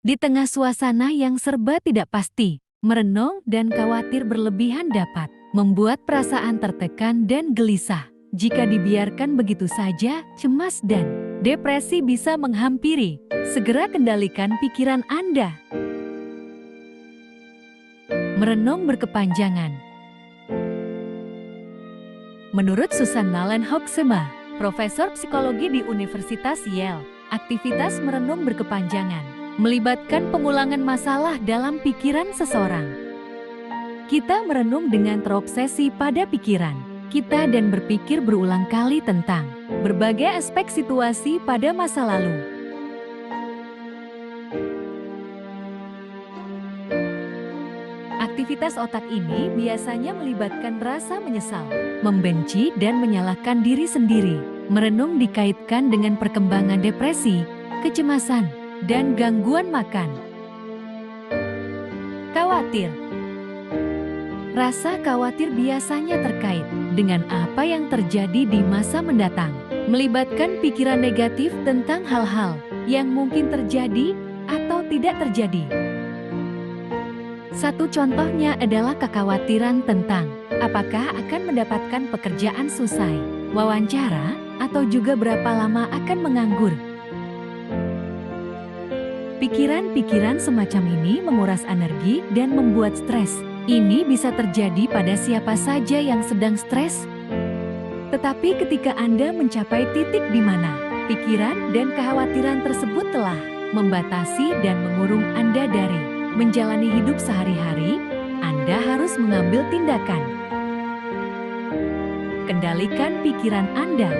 Di tengah suasana yang serba tidak pasti, merenung dan khawatir berlebihan dapat membuat perasaan tertekan dan gelisah. Jika dibiarkan begitu saja, cemas dan depresi bisa menghampiri. Segera kendalikan pikiran Anda. Merenung berkepanjangan. Menurut Susan Nalen Hoeksema, Profesor Psikologi di Universitas Yale, aktivitas merenung berkepanjangan melibatkan pengulangan masalah dalam pikiran seseorang. Kita merenung dengan terobsesi pada pikiran kita dan berpikir berulang kali tentang berbagai aspek situasi pada masa lalu. Aktivitas otak ini biasanya melibatkan rasa menyesal, membenci, dan menyalahkan diri sendiri. Merenung dikaitkan dengan perkembangan depresi, kecemasan, dan gangguan makan. Khawatir. Rasa khawatir biasanya terkait dengan apa yang terjadi di masa mendatang, melibatkan pikiran negatif tentang hal-hal yang mungkin terjadi atau tidak terjadi. Satu contohnya adalah kekhawatiran tentang apakah akan mendapatkan pekerjaan selesai, wawancara, atau juga berapa lama akan menganggur. Pikiran-pikiran semacam ini menguras energi dan membuat stres. Ini bisa terjadi pada siapa saja yang sedang stres. Tetapi ketika Anda mencapai titik di mana pikiran dan kekhawatiran tersebut telah membatasi dan mengurung Anda dari menjalani hidup sehari-hari, Anda harus mengambil tindakan. Kendalikan pikiran Anda.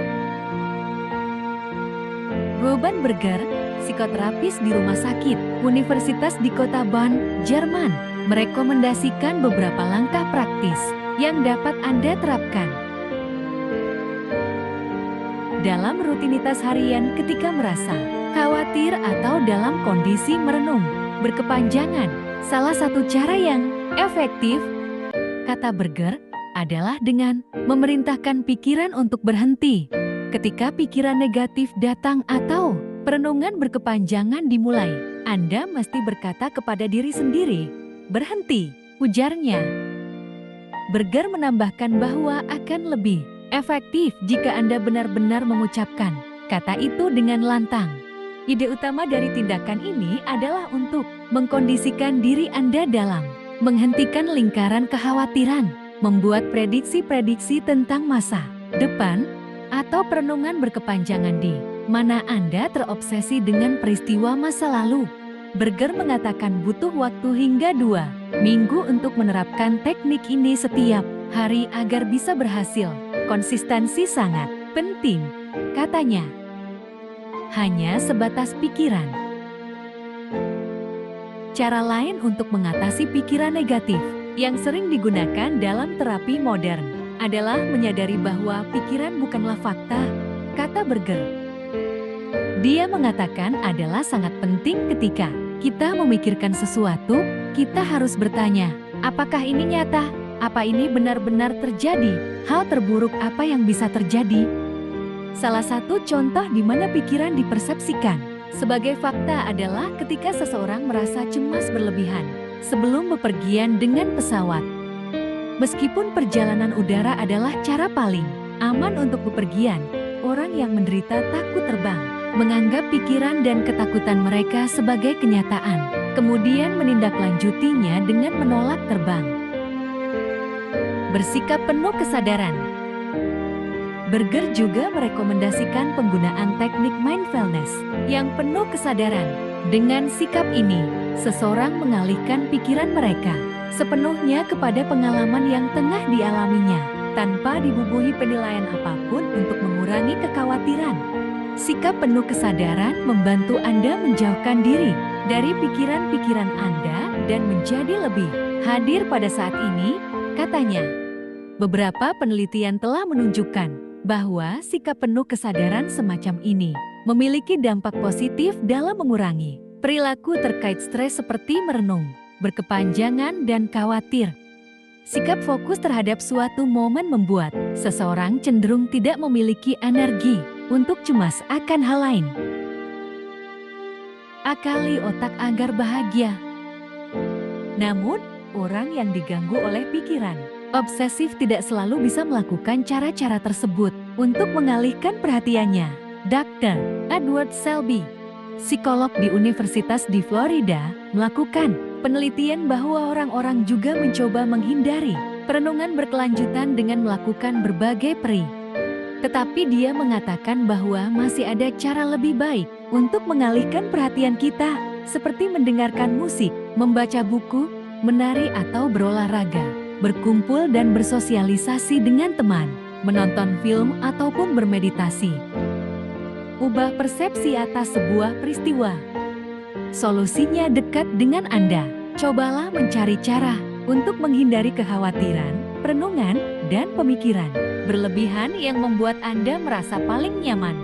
Ruben Berger, psikoterapis di Rumah Sakit Universitas di Kota Bonn, Jerman, merekomendasikan beberapa langkah praktis yang dapat Anda terapkan dalam rutinitas harian ketika merasa khawatir atau dalam kondisi merenung berkepanjangan. Salah satu cara yang efektif, kata Berger, adalah dengan memerintahkan pikiran untuk berhenti. Ketika pikiran negatif datang atau perenungan berkepanjangan dimulai, Anda mesti berkata kepada diri sendiri, "Berhenti," ujarnya. Berger menambahkan bahwa akan lebih efektif jika Anda benar-benar mengucapkan kata itu dengan lantang. Ide utama dari tindakan ini adalah untuk mengkondisikan diri Anda dalam menghentikan lingkaran kekhawatiran, membuat prediksi-prediksi tentang masa depan, atau perenungan berkepanjangan di mana Anda terobsesi dengan peristiwa masa lalu. Berger mengatakan butuh waktu hingga 2 minggu untuk menerapkan teknik ini setiap hari agar bisa berhasil. Konsistensi sangat penting, katanya. Hanya sebatas pikiran. Cara lain untuk mengatasi pikiran negatif yang sering digunakan dalam terapi modern adalah menyadari bahwa pikiran bukanlah fakta, kata Berger. Dia mengatakan adalah sangat penting ketika kita memikirkan sesuatu, kita harus bertanya, apakah ini nyata? Apa ini benar-benar terjadi? Hal terburuk apa yang bisa terjadi? Salah satu contoh di mana pikiran dipersepsikan sebagai fakta adalah ketika seseorang merasa cemas berlebihan sebelum bepergian dengan pesawat. Meskipun perjalanan udara adalah cara paling aman untuk bepergian, orang yang menderita takut terbang menganggap pikiran dan ketakutan mereka sebagai kenyataan, kemudian menindaklanjutinya dengan menolak terbang. Bersikap penuh kesadaran. Berger juga merekomendasikan penggunaan teknik mindfulness yang penuh kesadaran. Dengan sikap ini, seseorang mengalihkan pikiran mereka sepenuhnya kepada pengalaman yang tengah dialaminya, tanpa dibubuhi penilaian apapun untuk mengurangi kekhawatiran. Sikap penuh kesadaran membantu Anda menjauhkan diri dari pikiran-pikiran Anda dan menjadi lebih hadir pada saat ini, katanya. Beberapa penelitian telah menunjukkan bahwa sikap penuh kesadaran semacam ini memiliki dampak positif dalam mengurangi perilaku terkait stres seperti merenung berkepanjangan dan khawatir. Sikap fokus terhadap suatu momen membuat seseorang cenderung tidak memiliki energi untuk cemas akan hal lain. Akali otak agar bahagia. Namun, orang yang diganggu oleh pikiran obsesif tidak selalu bisa melakukan cara-cara tersebut untuk mengalihkan perhatiannya. Dr. Edward Selby, psikolog di Universitas di Florida, melakukan penelitian bahwa orang-orang juga mencoba menghindari perenungan berkelanjutan dengan melakukan berbagai peri. Tetapi dia mengatakan bahwa masih ada cara lebih baik untuk mengalihkan perhatian kita, seperti mendengarkan musik, membaca buku, menari atau berolahraga, berkumpul dan bersosialisasi dengan teman, menonton film ataupun bermeditasi. Ubah persepsi atas sebuah peristiwa. Solusinya dekat dengan Anda. Cobalah mencari cara untuk menghindari kekhawatiran, perenungan, dan pemikiran berlebihan yang membuat Anda merasa paling nyaman.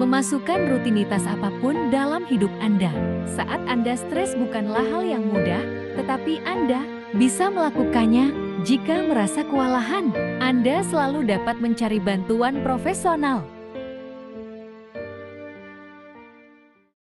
Memasukkan rutinitas apapun dalam hidup Anda. Saat Anda stres bukanlah hal yang mudah, tetapi Anda bisa melakukannya jika merasa kewalahan. Anda selalu dapat mencari bantuan profesional.